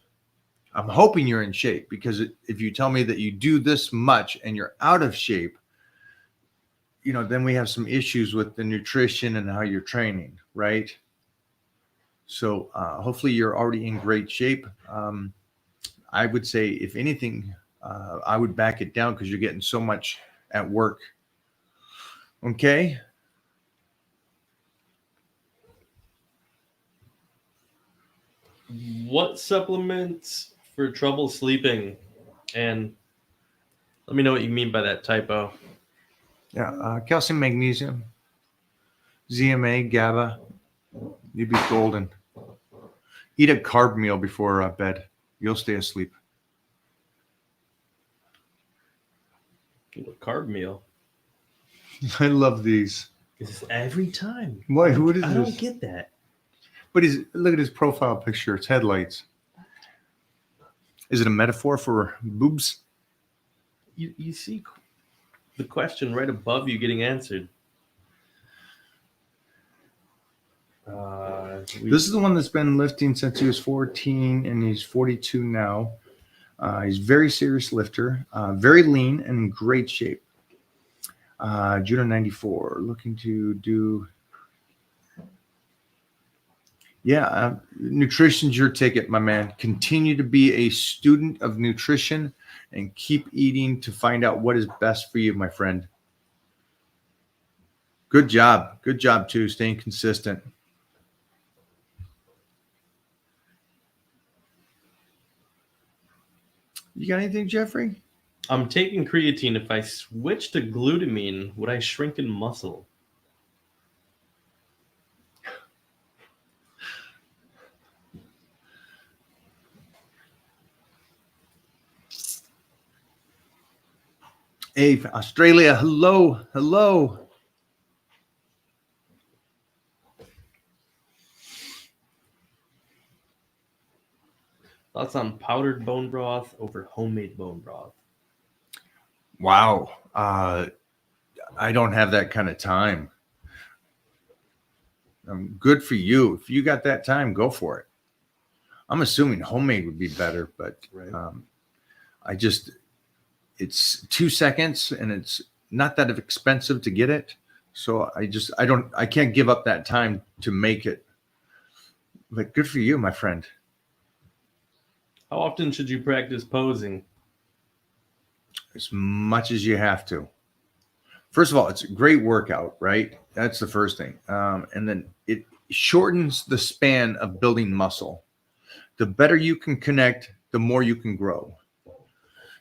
I'm hoping you're in shape, because if you tell me that you do this much and you're out of shape, then we have some issues with the nutrition and how you're training, right? So hopefully you're already in great shape. I would say, if anything, I would back it down because you're getting so much at work. Okay. What supplements for trouble sleeping? And let me know what you mean by that typo. Yeah, calcium, magnesium, ZMA, GABA. You'd be golden. Eat a carb meal before bed. You'll stay asleep. A carb meal. I love these. This is every time. Why? What is I this? don't get that. But look at his profile picture. It's headlights. Is it a metaphor for boobs? You see the question right above you getting answered. This is the one that's been lifting since he was 14, and he's 42 now. He's a very serious lifter, very lean and in great shape. June of 94, looking to do. Yeah, nutrition's your ticket, my man. Continue to be a student of nutrition and keep eating to find out what is best for you, my friend. Good job. Good job, too, staying consistent. You got anything, Jeffrey? I'm taking creatine. If I switch to glutamine, would I shrink in muscle? Hey, Australia, hello, hello. Thoughts on powdered bone broth over homemade bone broth? Wow. I don't have that kind of time. Good for you. If you got that time, go for it. I'm assuming homemade would be better, but Right. it's 2 seconds and it's not that expensive to get it. So I can't give up that time to make it. But good for you, my friend. How often should you practice posing? As much as you have to. First of all, it's a great workout, right? That's the first thing. And then it shortens the span of building muscle. The better you can connect, the more you can grow.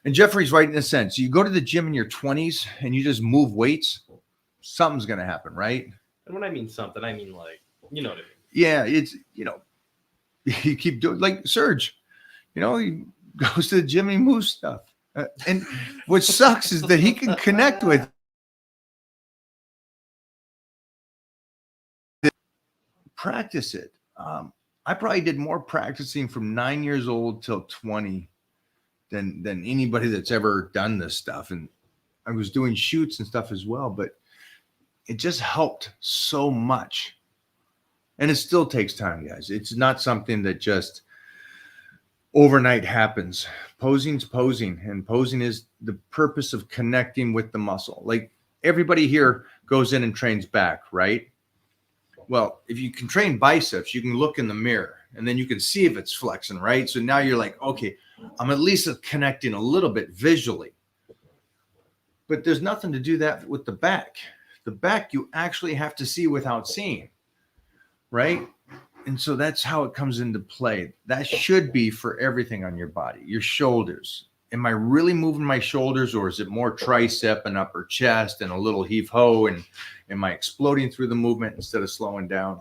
And Jeffrey's right in a sense. You go to the gym in your 20s and you just move weights, something's going to happen, right? And when I mean something, I mean like, you know what I mean. Yeah, it's, you keep doing like Serge, he goes to the gym and he moves stuff. And what sucks is that he can connect with practice it. I probably did more practicing from 9 years old till 20 than anybody that's ever done this stuff. And I was doing shoots and stuff as well, but it just helped so much. And it still takes time, guys. It's not something that just overnight happens. Posing's posing, and posing is the purpose of connecting with the muscle. Like everybody here goes in and trains back, right? Well, if you can train biceps, you can look in the mirror and then you can see if it's flexing, right? So now you're like, okay, I'm at least connecting a little bit visually. But there's nothing to do that with the back. The back you actually have to see without seeing, right? And so that's how it comes into play. That should be for everything on your body. Your shoulders. Am I really moving my shoulders, or is it more tricep and upper chest and a little heave-ho? And am I exploding through the movement instead of slowing down?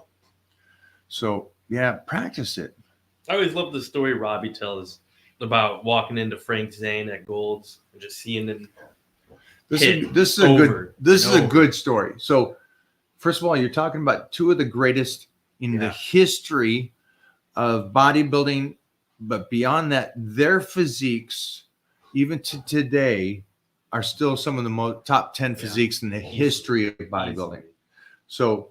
So, yeah, practice it. I always love the story Robbie tells about walking into Frank Zane at Gold's and just seeing him. This is a good story. So, first of all, you're talking about two of the greatest in the history of bodybuilding, but beyond that, their physiques, even to today, are still some of the top 10 physiques in the history of bodybuilding. So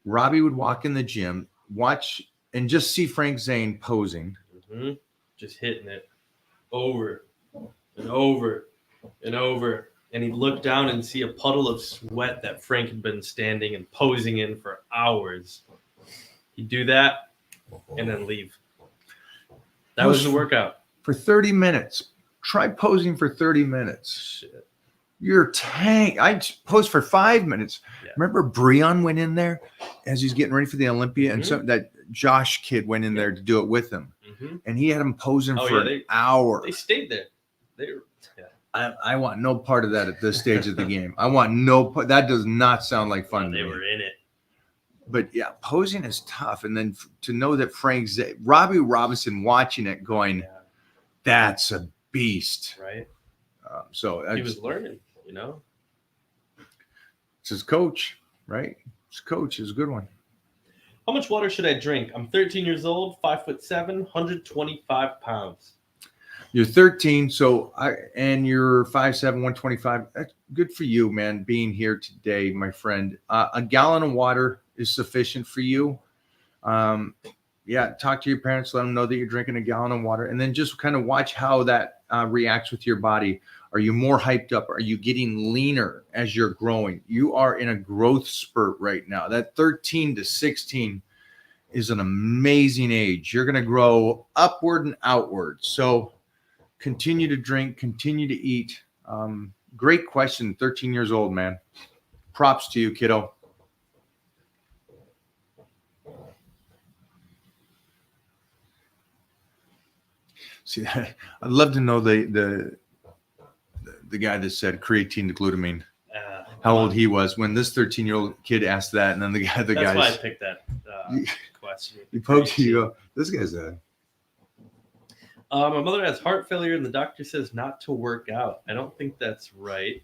Robbie would walk in the gym, watch, and just see Frank Zane posing. Mm-hmm. Just hitting it over and over and over. And he'd look down and see a puddle of sweat that Frank had been standing and posing in for hours. He'd do that and then leave. That was the workout. For 30 minutes. Try posing for 30 minutes. Shit. You're tank. I posed for 5 minutes. Yeah. Remember Breon went in there as he's getting ready for the Olympia, and that Josh kid went in there to do it with him. Mm-hmm. And he had him posing for an hour. They stayed there. I want no part of that at this stage of the game. I want no part. That does not sound like fun. They were in it. But yeah, posing is tough. And then to know that Robbie Robinson watching it going, that's a beast. Right. So he was learning, It's his coach, right? His coach is a good one. How much water should I drink? I'm 13 years old, 5'7", 125 pounds. You're 13, and you're 5'7", 125. That's good for you, man, being here today, my friend. A gallon of water is sufficient for you. Talk to your parents, let them know that you're drinking a gallon of water, and then just kind of watch how that reacts with your body. Are you more hyped up? Are you getting leaner as you're growing? You are in a growth spurt right now. That 13 to 16 is an amazing age. You're going to grow upward and outward. So continue to drink, continue to eat. Great question. 13 years old, man. Props to you, kiddo. See, I'd love to know the guy that said creatine to glutamine. How old he was when this 13-year-old kid asked that, and then the That's guy. why I picked that question. He poked you. You go, this guy's a. My mother has heart failure, and the doctor says not to work out. I don't think that's right.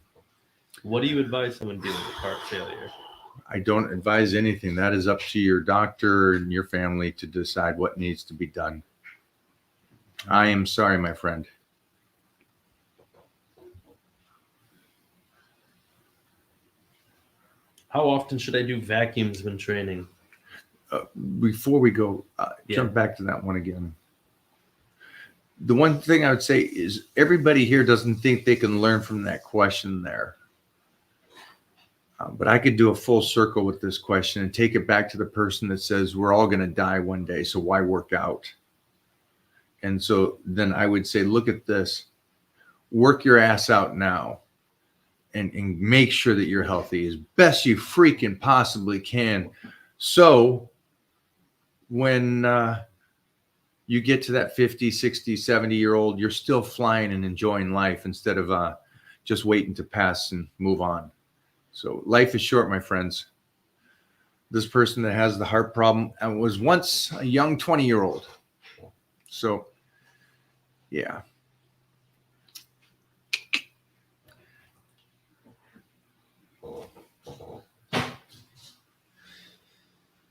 What do you advise someone dealing with heart failure? I don't advise anything. That is up to your doctor and your family to decide what needs to be done. I am sorry, my friend. How often should I do vacuums when training? Before we go, jump back to that one again. The one thing I would say is everybody here doesn't think they can learn from that question there. But I could do a full circle with this question and take it back to the person that says we're all going to die one day, so why work out? And so then I would say, look at this. Work your ass out now and make sure that you're healthy as best you freaking possibly can. So when you get to that 50, 60, 70-year-old, you're still flying and enjoying life instead of just waiting to pass and move on. So life is short, my friends. This person that has the heart problem was once a young 20-year-old. So, yeah.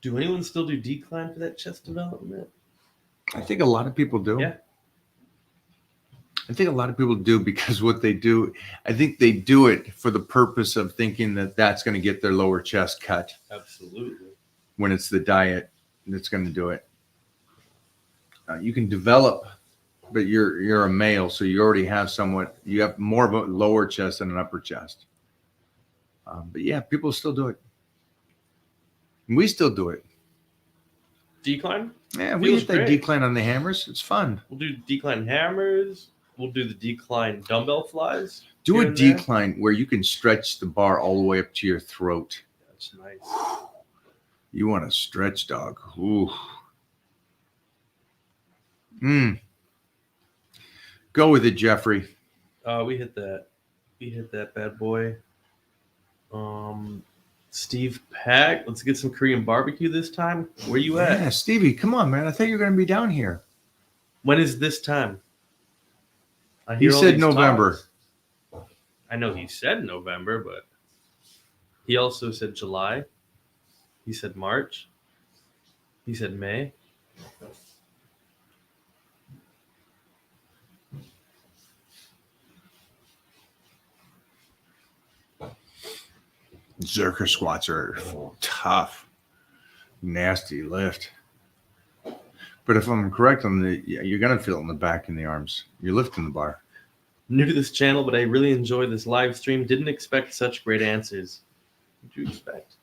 Do anyone still do decline for that chest development? I think a lot of people do. Yeah. I think a lot of people do because what they do, I think they do it for the purpose of thinking that that's going to get their lower chest cut. Absolutely. When it's the diet that's going to do it. You can develop, but you're a male, so you already have you have more of a lower chest than an upper chest. But yeah, people still do it. And we still do it. Decline? Yeah, we Feels hit that great. decline on the hammers. It's fun. We'll do decline hammers. We'll do the decline dumbbell flies. Do here a and there. decline where you can stretch the bar all the way up to your throat. That's nice. You want a stretch, dog. Ooh. Go with it, Jeffrey. We hit that. We hit that bad boy. Steve Pack. Let's get some Korean barbecue this time. Where you at? Yeah, Stevie, come on, man. I thought you were going to be down here. When is this time? I He hear all said these November. talks. I know he said November, but he also said July. He said March. He said May. Zercher squats are tough, nasty lift. But if I'm correct you're going to feel it in the back and the arms. You're lifting the bar. New to this channel, but I really enjoy this live stream. Didn't expect such great answers. What did you expect?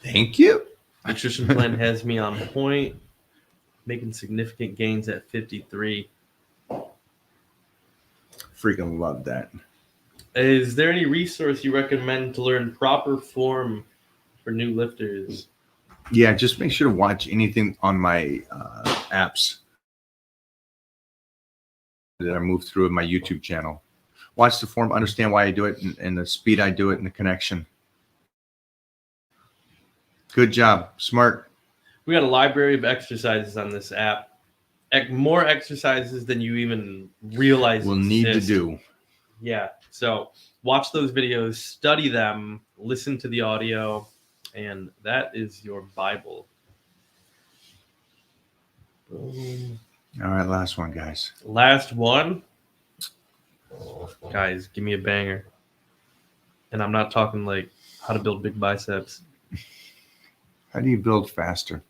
Thank you. Nutrition plan has me on point, making significant gains at 53. Freaking love that. Is there any resource you recommend to learn proper form for new lifters? Yeah, just make sure to watch anything on my apps that I move through in my YouTube channel. Watch the form, understand why I do it, and the speed I do it, and the connection. Good job. Smart. We got a library of exercises on this app. More exercises than you even realize We'll need to exist. do. Yeah. So watch those videos, study them, listen to the audio, and that is your Bible. Boom. All right, last one, guys. Last one. Guys, give me a banger. And I'm not talking like how to build big biceps. How do you build faster?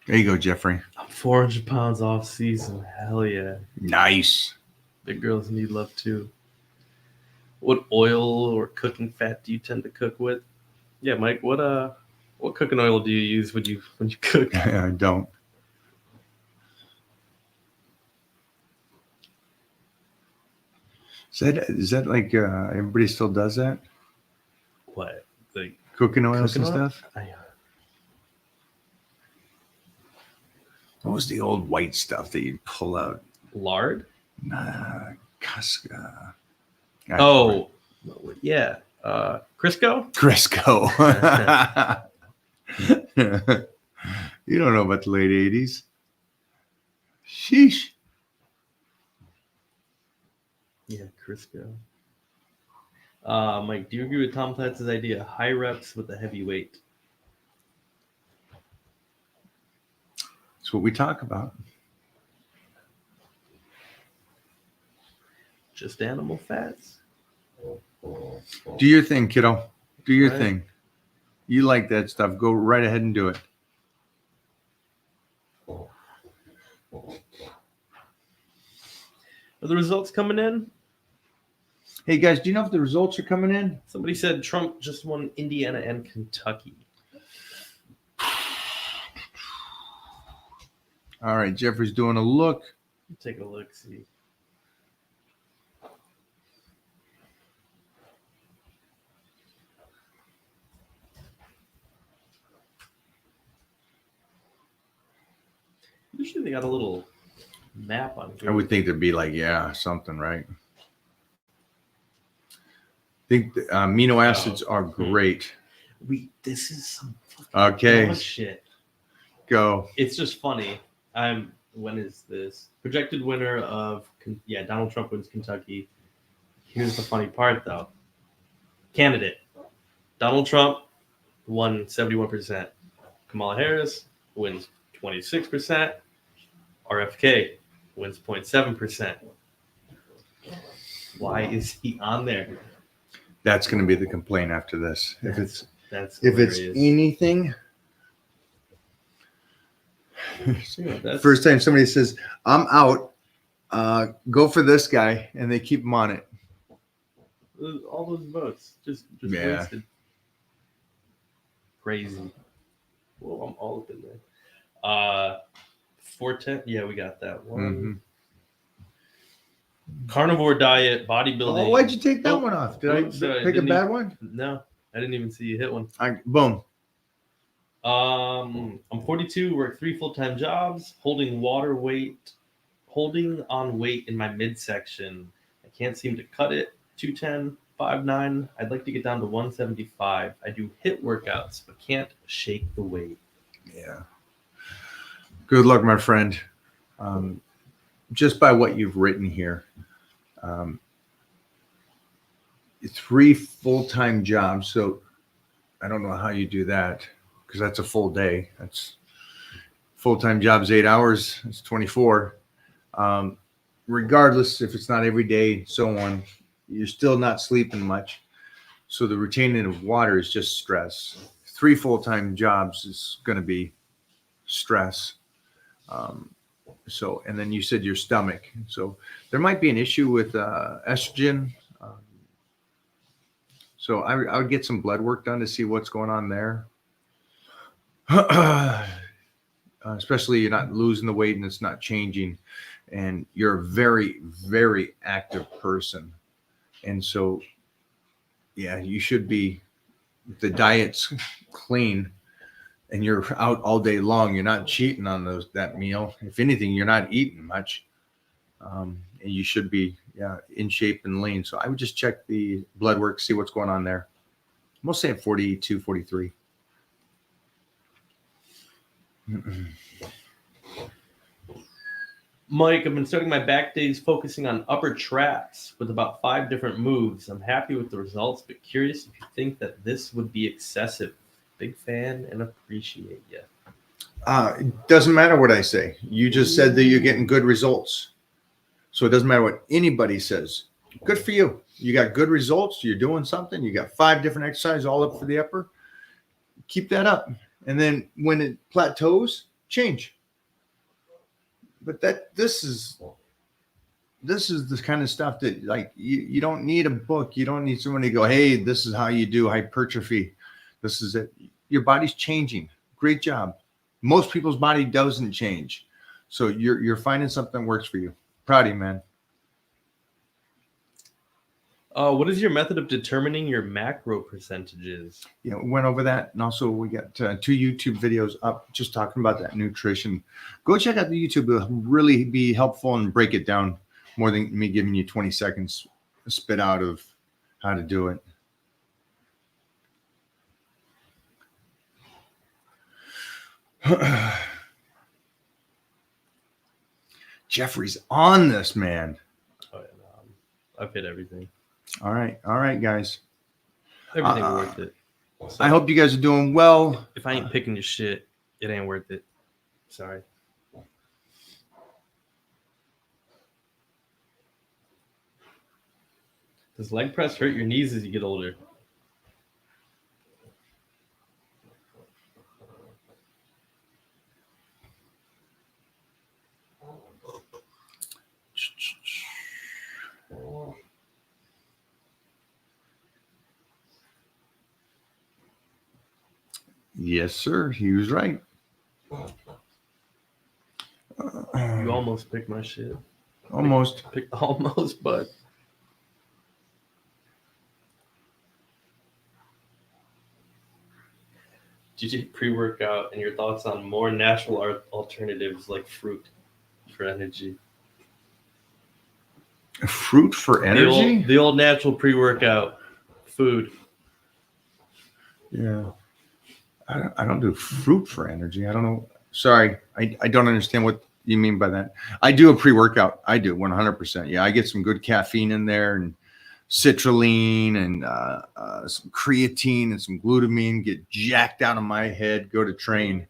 There you go, Jeffrey. I'm 400 pounds off season. Hell yeah. Nice. Big girls need love too. What oil or cooking fat do you tend to cook with? Yeah, Mike. What cooking oil do you use when you cook? I don't. Is that like everybody still does that? What? Like Cooking oils cooking and oil? stuff? What was the old white stuff that you'd pull out? Lard? Casca. Oh, yeah. Crisco? Crisco. You don't know about the late 80s. Sheesh. Yeah, Crisco. Mike, do you agree with Tom Platz's idea? High reps with a heavy weight. That's what we talk about. Just animal fats? Do your thing, kiddo. Do your Right. thing. You like that stuff. Go right ahead and do it. Are the results coming in? Hey, guys, do you know if the results are coming in? Somebody said Trump just won Indiana and Kentucky. All right, Jeffrey's doing a look. Take a look, see. Usually they got a little map on here. I would think there'd be like, something, right? I think the amino acids are great. This is some fucking Okay, dog shit. go. It's just funny. When is this? Projected winner of Donald Trump wins Kentucky. Here's the funny part though. Candidate. Donald Trump won 71%. Kamala Harris wins 26%. RFK wins 0.7%. Why is he on there? That's going to be the complaint after this. If it's Hilarious. anything, Yeah, that's- first time somebody says, "I'm out," go for this guy, and they keep him on it. all those votes just Yeah. wasted. Crazy. Well, I'm all up in there. 410. Yeah, we got that one. Carnivore diet, bodybuilding. Oh, why'd you take that Oh, one off? Did oops, I sorry, pick a didn't bad even- one? No, I didn't even see you hit one. Boom. I'm 42, work 3 full-time jobs, holding on weight in my midsection. I can't seem to cut it. 210, 5'9". I'd like to get down to 175. I do HIIT workouts, but can't shake the weight. Yeah. Good luck, my friend. Just by what you've written here, 3 full-time jobs. So I don't know how you do that because that's a full day. That's full-time jobs, 8 hours. It's 24. Regardless if it's not every day, so on, you're still not sleeping much. So the retaining of water is just stress. 3 full-time jobs is going to be stress. And then you said your stomach. So there might be an issue with estrogen. So I would get some blood work done to see what's going on there. Especially you're not losing the weight and it's not changing. And you're a very, very active person. And so, yeah, you should be, if the diet's clean and you're out all day long, you're not cheating on that meal. If anything, you're not eating much. And you should be, in shape and lean. So I would just check the blood work, see what's going on there. I'm going to say at 42, 43. Mike, I've been starting my back days focusing on upper traps with about 5 different moves. I'm happy with the results, but curious if you think that this would be excessive. Big fan and appreciate you. It doesn't matter what I say. You just said that you're getting good results. So it doesn't matter what anybody says. Good for you. You got good results. You're doing something. You got 5 different exercises all up for the upper. Keep that up. And then when it plateaus, change. But this is the kind of stuff that like you don't need a book. You don't need someone to go, hey, this is how you do hypertrophy. This is it. Your body's changing. Great job. Most people's body doesn't change. So you're finding something that works for you. Proud of you, man. What is your method of determining your macro percentages? Yeah, we went over that. And also we got 2 YouTube videos up just talking about that nutrition. Go check out the YouTube. It'll really be helpful and break it down more than me giving you 20 seconds spit out of how to do it. Jeffrey's on this, man. Oh, yeah, I've hit everything. All right, guys. Everything's worth it. So I hope you guys are doing well. if I ain't picking your shit, it ain't worth it. Sorry. Does leg press hurt your knees as you get older? Yes, sir. He was right. You almost picked my shit. Almost. Almost, but do you take pre-workout and your thoughts on more natural alternatives like fruit for energy? Fruit for energy? The old natural pre-workout food. Yeah. I don't do fruit for energy. I don't know. Sorry. I don't understand what you mean by that. I do a pre-workout. I do 100%. Yeah. I get some good caffeine in there and citrulline and some creatine and some glutamine, get jacked out of my head, go to train.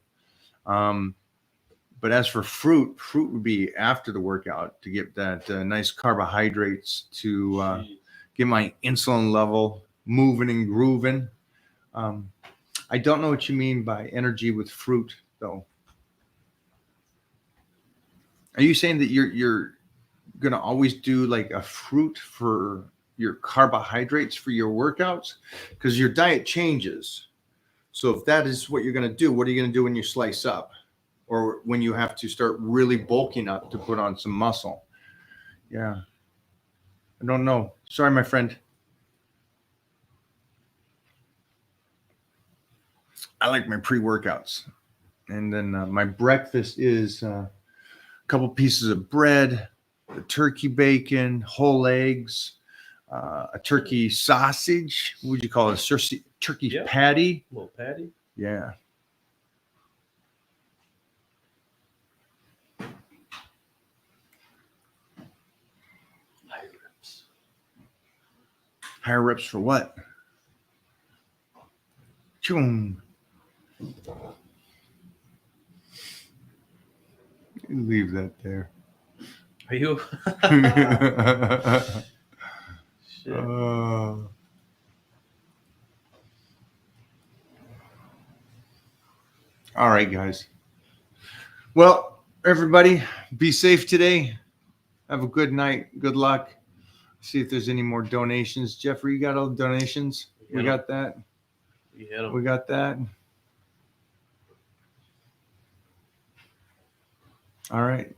But as for fruit would be after the workout to get that nice carbohydrates to get my insulin level moving and grooving. I don't know what you mean by energy with fruit, though. Are you saying that you're going to always do like a fruit for your carbohydrates for your workouts? Because your diet changes. So if that is what you're going to do, what are you going to do when you slice up? Or when you have to start really bulking up to put on some muscle? Yeah. I don't know. Sorry, my friend. I like my pre-workouts. And then my breakfast is a couple pieces of bread, the turkey bacon, whole eggs, a turkey sausage. What would you call it? A turkey patty? A little patty? Yeah. Higher reps. Higher reps for what? Choom. Leave that there. Are you? Shit. All right, guys. Well, everybody, be safe today. Have a good night. Good luck. See if there's any more donations. Jeffrey, you got all the donations? We got that. We got that. All right.